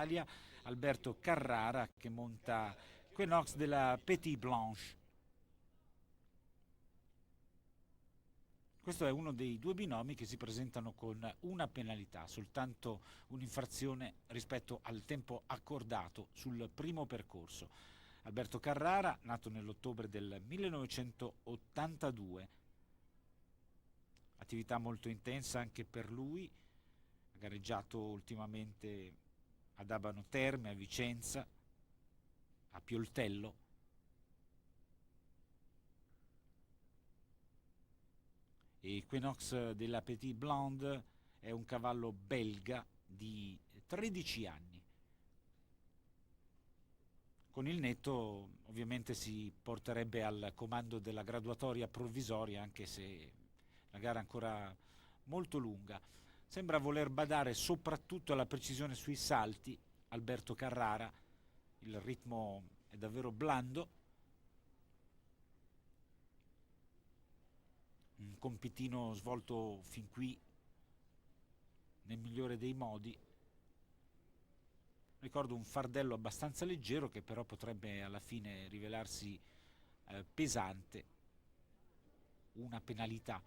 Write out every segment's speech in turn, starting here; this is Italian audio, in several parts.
Italia, Alberto Carrara che monta Quenox della Petit Blanche. Questo è uno dei due binomi che si presentano con una penalità, soltanto un'infrazione rispetto al tempo accordato sul primo percorso. Alberto Carrara, nato nell'ottobre del 1982, attività molto intensa anche per lui, ha gareggiato ultimamente ad Abano Terme, a Vicenza, a Pioltello. E Equinox della Petit Blonde è un cavallo belga di 13 anni. Con il netto ovviamente si porterebbe al comando della graduatoria provvisoria, anche se la gara è ancora molto lunga. Sembra voler badare soprattutto alla precisione sui salti Alberto Carrara, il ritmo è davvero blando, un compitino svolto fin qui nel migliore dei modi. Ricordo un fardello abbastanza leggero che però potrebbe alla fine rivelarsi pesante, una penalità.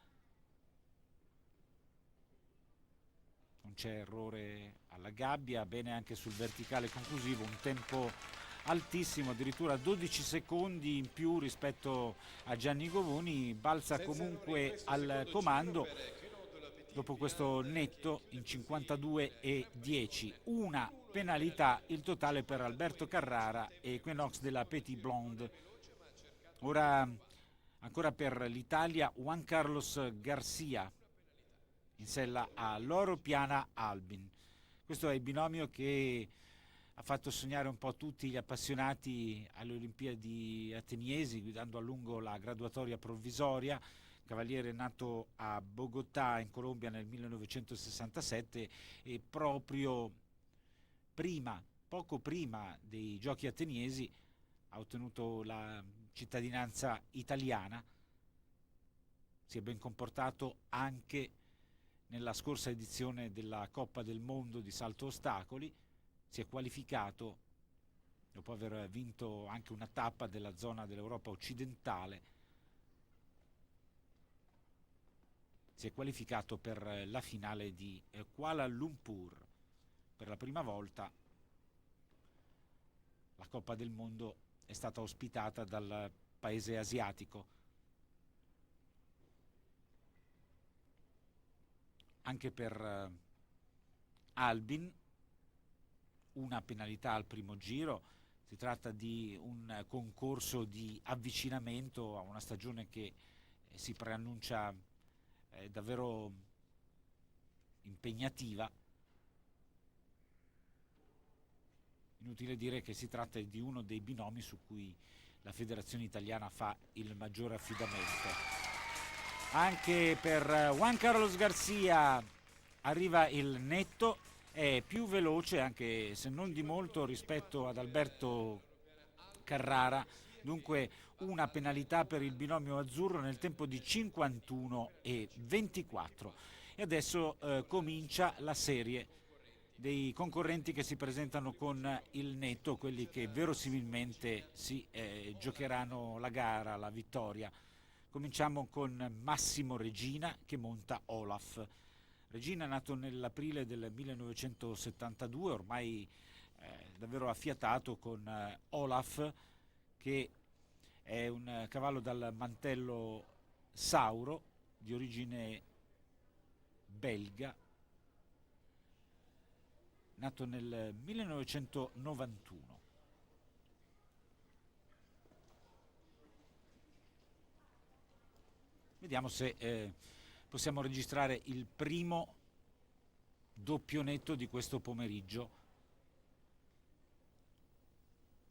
Non c'è errore alla gabbia, bene anche sul verticale conclusivo, un tempo altissimo, addirittura 12 secondi in più rispetto a Gianni Govoni, balza comunque al comando dopo questo netto in 52 e 10. Una penalità, il totale per Alberto Carrara e Equinox della Petit Blonde. Ora ancora per l'Italia Juan Carlos Garcia in sella a Loro Piana Albin. Questo è il binomio che ha fatto sognare un po' tutti gli appassionati alle Olimpiadi ateniesi, guidando a lungo la graduatoria provvisoria. Cavaliere nato a Bogotà in Colombia nel 1967 e proprio prima, poco prima dei Giochi ateniesi ha ottenuto la cittadinanza italiana. Si è ben comportato anche nella scorsa edizione della Coppa del Mondo di salto ostacoli, si è qualificato dopo aver vinto anche una tappa della zona dell'Europa occidentale, si è qualificato per la finale di Kuala Lumpur. Per la prima volta la Coppa del Mondo è stata ospitata dal paese asiatico. Anche per Albin una penalità al primo giro, si tratta di un concorso di avvicinamento a una stagione che si preannuncia davvero impegnativa. Inutile dire che si tratta di uno dei binomi su cui la federazione italiana fa il maggiore affidamento. Anche per Juan Carlos Garcia arriva il netto, è più veloce anche se non di molto rispetto ad Alberto Carrara, dunque una penalità per il binomio azzurro nel tempo di 51 e 24. E adesso comincia la serie dei concorrenti che si presentano con il netto, quelli che verosimilmente si giocheranno la gara, la vittoria. Cominciamo con Massimo Regina che monta Olaf. Regina è nato nell'aprile del 1972, ormai davvero affiatato con Olaf, che è un cavallo dal mantello Sauro di origine belga, nato nel 1991. Vediamo se possiamo registrare il primo doppio netto di questo pomeriggio,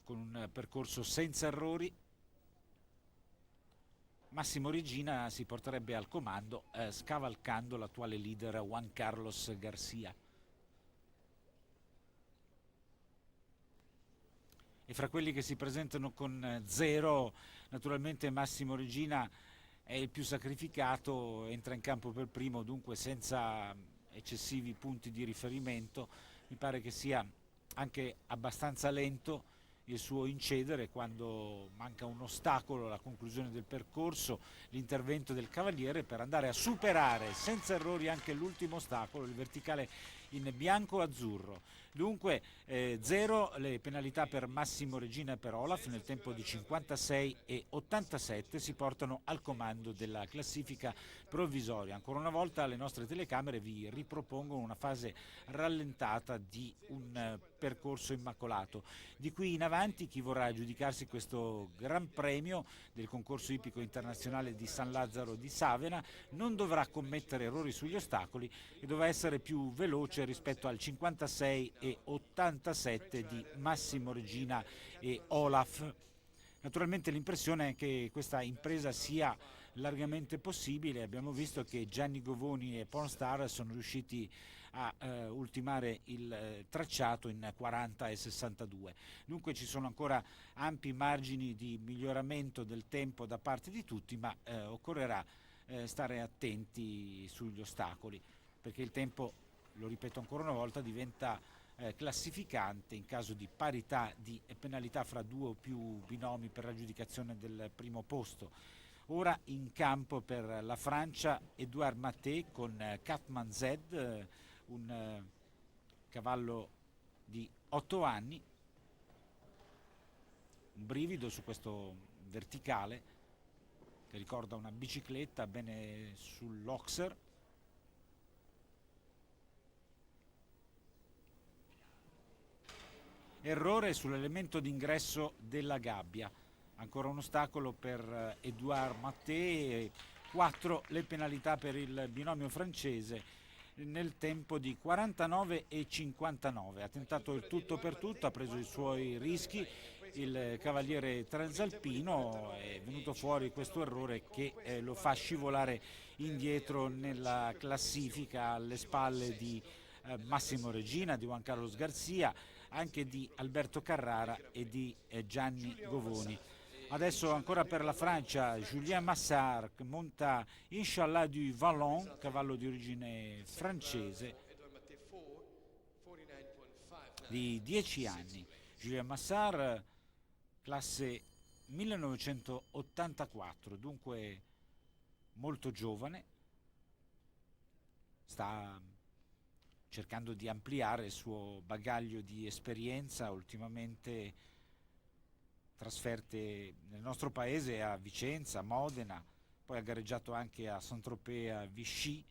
con un percorso senza errori. Massimo Regina si porterebbe al comando scavalcando l'attuale leader Juan Carlos Garcia. E fra quelli che si presentano con zero, naturalmente Massimo Regina è il più sacrificato, entra in campo per primo, dunque senza eccessivi punti di riferimento. Mi pare che sia anche abbastanza lento il suo incedere quando manca un ostacolo alla conclusione del percorso, l'intervento del cavaliere per andare a superare senza errori anche l'ultimo ostacolo, il verticale in bianco-azzurro. Dunque 0 le penalità per Massimo Regina e per Olaf nel tempo di 56 e 87 si portano al comando della classifica provvisoria. Ancora una volta le nostre telecamere vi ripropongono una fase rallentata di un percorso immacolato. Di qui in avanti chi vorrà aggiudicarsi questo Gran Premio del concorso ippico internazionale di San Lazzaro di Savena non dovrà commettere errori sugli ostacoli e dovrà essere più veloce rispetto al 56 e 87 di Massimo Regina e Olaf. Naturalmente l'impressione è che questa impresa sia largamente possibile. Abbiamo visto che Gianni Govoni e Pornstar sono riusciti a ultimare il tracciato in 40 e 62. Dunque ci sono ancora ampi margini di miglioramento del tempo da parte di tutti, ma occorrerà stare attenti sugli ostacoli, perché il tempo, lo ripeto ancora una volta, diventa classificante in caso di parità di penalità fra due o più binomi per l'aggiudicazione del primo posto. Ora in campo per la Francia Edouard Maté con Catman Z, un cavallo di 8 anni, un brivido su questo verticale che ricorda una bicicletta bene sull'oxer. Errore sull'elemento d'ingresso della gabbia, ancora un ostacolo per Edouard Maté, 4 le penalità per il binomio francese nel tempo di 49 e 59. Ha tentato il tutto per tutto, ha preso i suoi rischi, il cavaliere transalpino, è venuto fuori questo errore che lo fa scivolare indietro nella classifica alle spalle di Massimo Regina, di Juan Carlos Garcia, anche di Alberto Carrara e di Gianni Govoni. Adesso ancora per la Francia, Julien Massard che monta Inshallah du Vallon, cavallo di origine francese di 10 anni. Julien Massard, classe 1984, dunque molto giovane, sta cercando di ampliare il suo bagaglio di esperienza, ultimamente trasferte nel nostro paese a Vicenza, Modena, poi ha gareggiato anche a Saint-Tropez, a Vichy,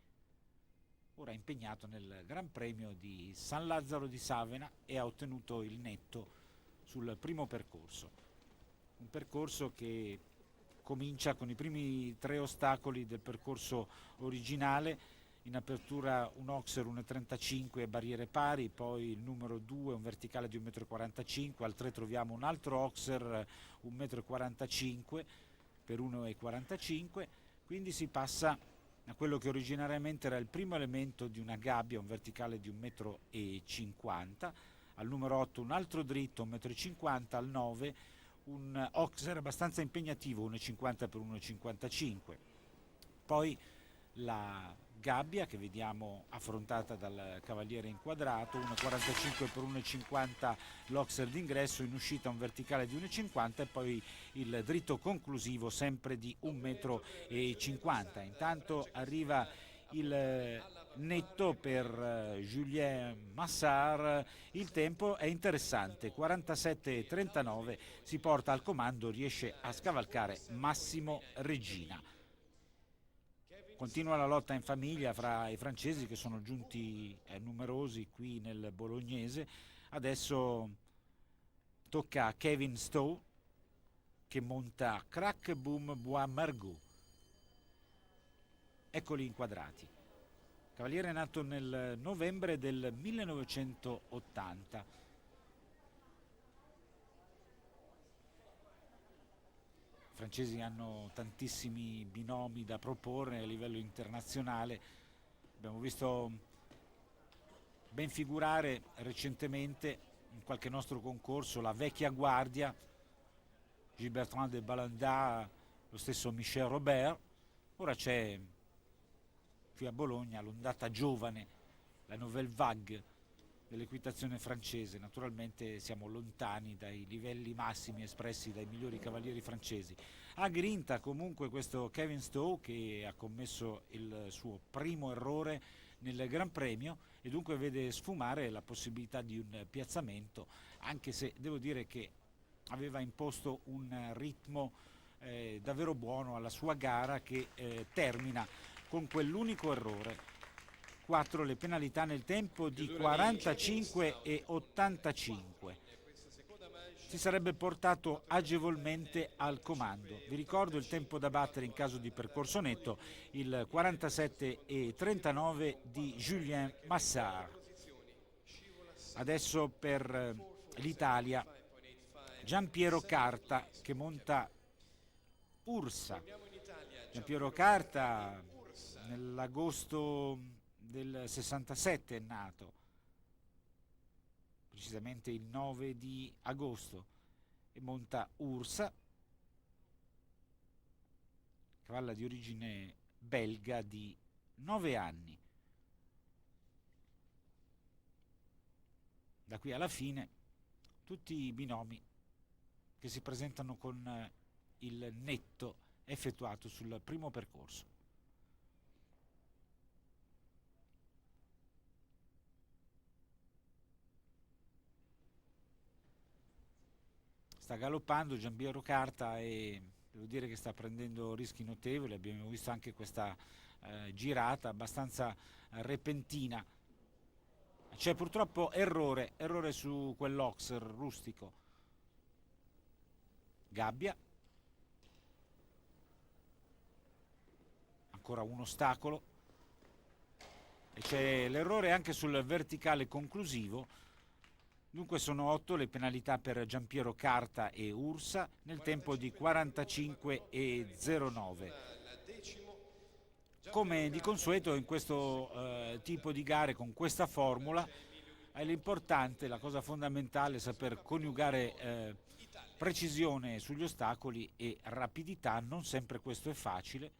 ora è impegnato nel Gran Premio di San Lazzaro di Savena e ha ottenuto il netto sul primo percorso. Un percorso che comincia con i primi 3 ostacoli del percorso originale. In apertura un Oxer 1,35 e barriere pari, poi il numero 2 un verticale di 1,45 m, al 3 troviamo un altro Oxer 1,45 m per 1,45 m, quindi si passa a quello che originariamente era il primo elemento di una gabbia, un verticale di 1,50 m, al numero 8 un altro dritto 1,50 m, al 9 un Oxer abbastanza impegnativo 1,50 per 1,55. Poi la gabbia che vediamo affrontata dal cavaliere inquadrato, 1,45 per 1,50 l'Oxer d'ingresso, in uscita un verticale di 1,50 e poi il dritto conclusivo sempre di 1,50 m. Intanto arriva il netto per Julien Massard, il tempo è interessante, 47,39, si porta al comando, riesce a scavalcare Massimo Regina. Continua la lotta in famiglia fra i francesi che sono giunti numerosi qui nel bolognese. Adesso tocca a Kevin Stowe che monta Crack Boom Bois Margot. Eccoli inquadrati. Cavaliere nato nel novembre del 1980. I francesi hanno tantissimi binomi da proporre a livello internazionale. Abbiamo visto ben figurare recentemente in qualche nostro concorso la vecchia guardia, Gilles Bertrand de Balanda, lo stesso Michel Robert. Ora c'è qui a Bologna l'ondata giovane, la Nouvelle Vague, dell'equitazione francese. Naturalmente siamo lontani dai livelli massimi espressi dai migliori cavalieri francesi. Ha grinta comunque questo Kevin Stowe, che ha commesso il suo primo errore nel Gran Premio e dunque vede sfumare la possibilità di un piazzamento, anche se devo dire che aveva imposto un ritmo davvero buono alla sua gara, che termina con quell'unico errore. 4 le penalità nel tempo di 45 e 85. Si sarebbe portato agevolmente al comando. Vi ricordo il tempo da battere in caso di percorso netto, il 47 e 39 di Julien Massard. Adesso per l'Italia Giampiero Carta, che monta Ursa. Giampiero Carta nell'agosto del 67 è nato, precisamente il 9 di agosto, e monta Ursa, cavalla di origine belga di 9 anni. Da qui alla fine tutti i binomi che si presentano con il netto effettuato sul primo percorso. Sta galoppando Giampiero Carta e devo dire che sta prendendo rischi notevoli. Abbiamo visto anche questa girata abbastanza repentina. C'è purtroppo errore su quell'Oxer rustico. Gabbia, ancora un ostacolo, e c'è l'errore anche sul verticale conclusivo. Dunque sono 8 le penalità per Giampiero Carta e Ursa nel tempo di 45 e 09. Come di consueto in questo tipo di gare con questa formula è l'importante, la cosa fondamentale, saper coniugare precisione sugli ostacoli e rapidità. Non sempre questo è facile.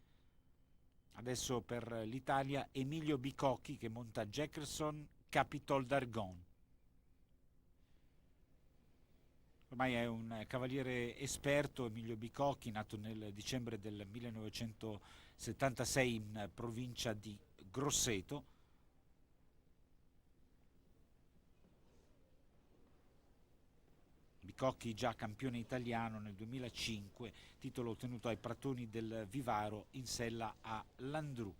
Adesso per l'Italia Emilio Bicocchi, che monta Jackerson Capitol d'Argon. Ormai è un cavaliere esperto, Emilio Bicocchi, nato nel dicembre del 1976 in provincia di Grosseto. Bicocchi già campione italiano nel 2005, titolo ottenuto ai Pratoni del Vivaro in sella a Landru.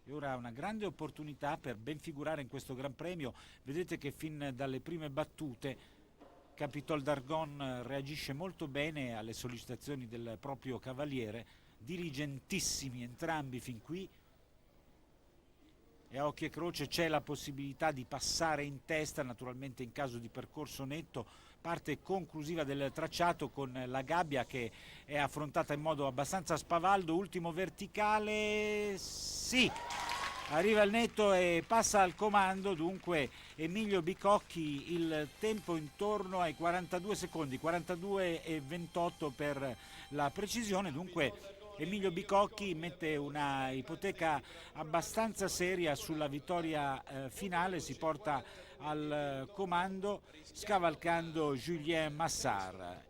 E ora una grande opportunità per ben figurare in questo Gran Premio. Vedete che fin dalle prime battute Capitol d'Argon reagisce molto bene alle sollecitazioni del proprio cavaliere, diligentissimi entrambi fin qui, e a occhio e croce c'è la possibilità di passare in testa, naturalmente in caso di percorso netto. Parte conclusiva del tracciato con la gabbia che è affrontata in modo abbastanza spavaldo. Ultimo verticale, sì, arriva il netto e passa al comando. Dunque Emilio Bicocchi, il tempo intorno ai 42 secondi, 42 e 28 per la precisione. Dunque Emilio Bicocchi mette una ipoteca abbastanza seria sulla vittoria finale, si porta al comando scavalcando Julien Massard.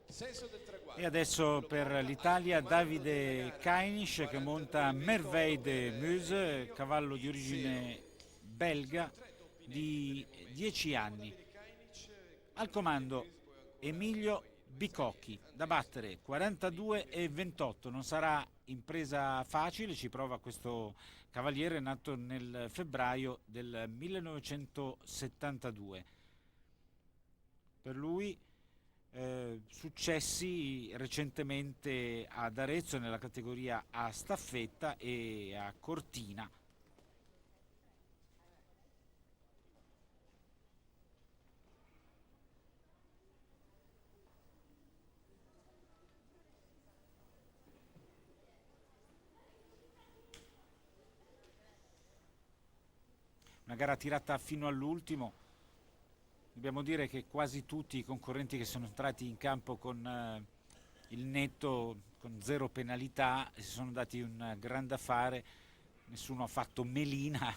E adesso per l'Italia Davide Kainisch, che monta Merveille de Meuse, cavallo di origine belga di 10 anni. Al comando Emilio Bicocchi, da battere 42 e 28. Non sarà impresa facile, ci prova questo cavaliere nato nel febbraio del 1972. Per lui successi recentemente ad Arezzo nella categoria a staffetta e a Cortina. Una gara tirata fino all'ultimo. Dobbiamo dire che quasi tutti i concorrenti che sono entrati in campo con il netto, con 0 penalità, si sono dati un grande affare. Nessuno ha fatto melina.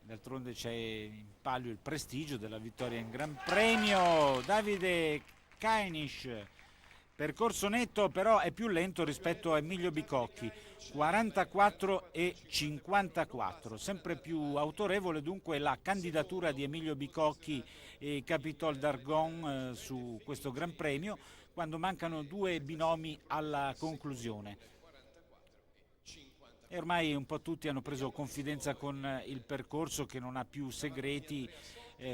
D'altronde c'è in palio il prestigio della vittoria in Gran Premio. Davide Kainisch, percorso netto, però è più lento rispetto a Emilio Bicocchi, 44 e 54. Sempre più autorevole dunque la candidatura di Emilio Bicocchi e Capitol d'Argon su questo Gran Premio, quando mancano due binomi alla conclusione. E ormai un po' tutti hanno preso confidenza con il percorso, che non ha più segreti,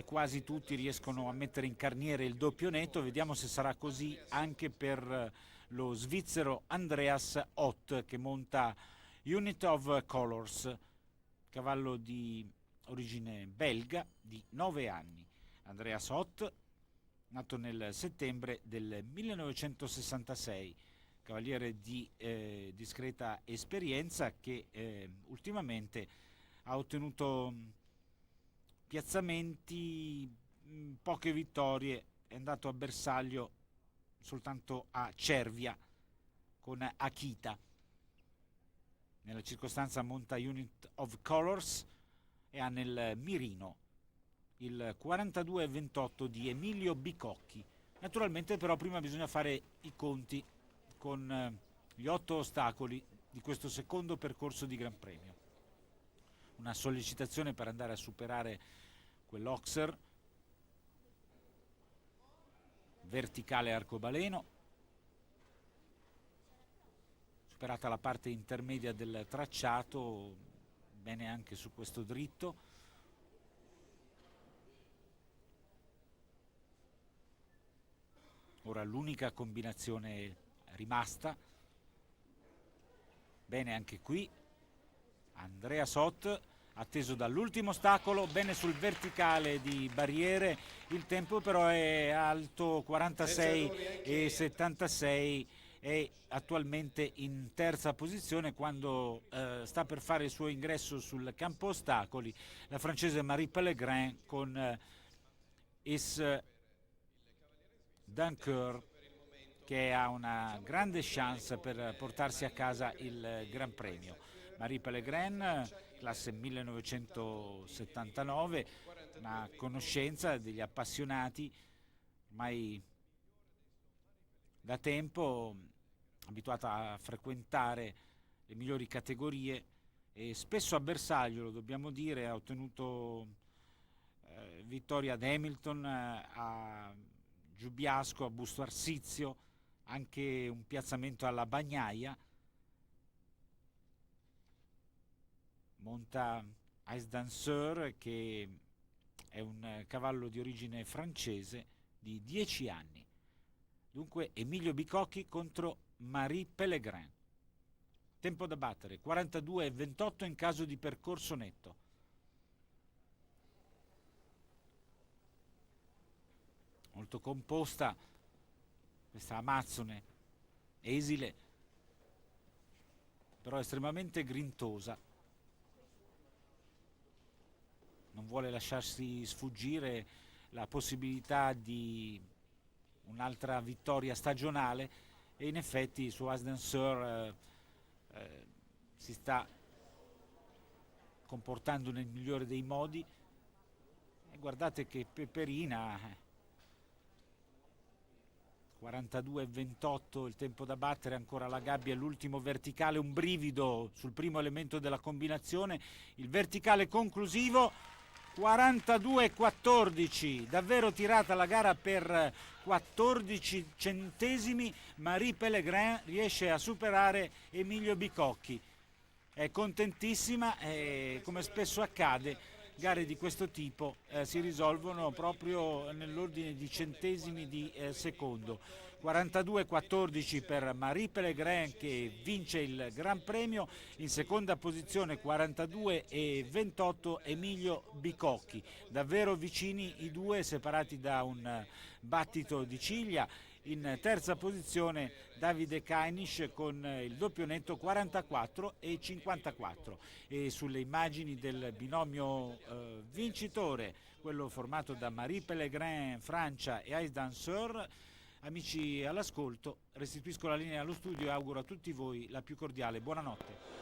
quasi tutti riescono a mettere in carniere il doppio netto. Vediamo se sarà così anche per lo svizzero Andreas Ott, che monta Unit of Colors, cavallo di origine belga di 9 anni. Andreas Ott, nato nel settembre del 1966, cavaliere di discreta esperienza, che ultimamente ha ottenuto piazzamenti, poche vittorie, è andato a bersaglio soltanto a Cervia con Akita. Nella circostanza monta Unit of Colors e ha nel mirino il 42-28 di Emilio Bicocchi. Naturalmente però prima bisogna fare i conti con gli 8 ostacoli di questo secondo percorso di Gran Premio. Una sollecitazione per andare a superare quell'Oxer, verticale arcobaleno, superata la parte intermedia del tracciato, bene anche su questo dritto. Ora l'unica combinazione rimasta, bene anche qui Andrea Sott, atteso dall'ultimo ostacolo, bene sul verticale di barriere, il tempo però è alto, 46 e 76, è attualmente in terza posizione quando sta per fare il suo ingresso sul campo ostacoli la francese Marie Pellegrin con Is Dunker, che ha una grande chance per portarsi a casa il Gran Premio. Marie Pellegrin, classe 1979, una conoscenza degli appassionati, ormai da tempo abituata a frequentare le migliori categorie e spesso a bersaglio, lo dobbiamo dire, ha ottenuto vittoria ad Hamilton, a Giubiasco, a Busto Arsizio, anche un piazzamento alla Bagnaia. Monta Ice Danseur, che è un cavallo di origine francese di 10 anni. Dunque Emilio Bicocchi contro Marie Pellegrin. Tempo da battere 42-28 in caso di percorso netto. Molto composta questa Amazzone, esile, però estremamente grintosa. Non vuole lasciarsi sfuggire la possibilità di un'altra vittoria stagionale e in effetti su As Danseur si sta comportando nel migliore dei modi. E guardate che peperina, 42-28 il tempo da battere, ancora la gabbia, l'ultimo verticale, un brivido sul primo elemento della combinazione, il verticale conclusivo, 42-14, davvero tirata la gara per 14 centesimi. Marie Pellegrin riesce a superare Emilio Bicocchi, è contentissima e, come spesso accade, gare di questo tipo si risolvono proprio nell'ordine di centesimi di secondo. 42-14 per Marie Pellegrin, che vince il Gran Premio. In seconda posizione 42-28 Emilio Bicocchi, davvero vicini i due, separati da un battito di ciglia. In terza posizione Davide Kainisch con il doppio netto 44 e 54, e sulle immagini del binomio vincitore, quello formato da Marie Pellegrin Francia e Ice Danseur, amici all'ascolto, restituisco la linea allo studio e auguro a tutti voi la più cordiale buonanotte.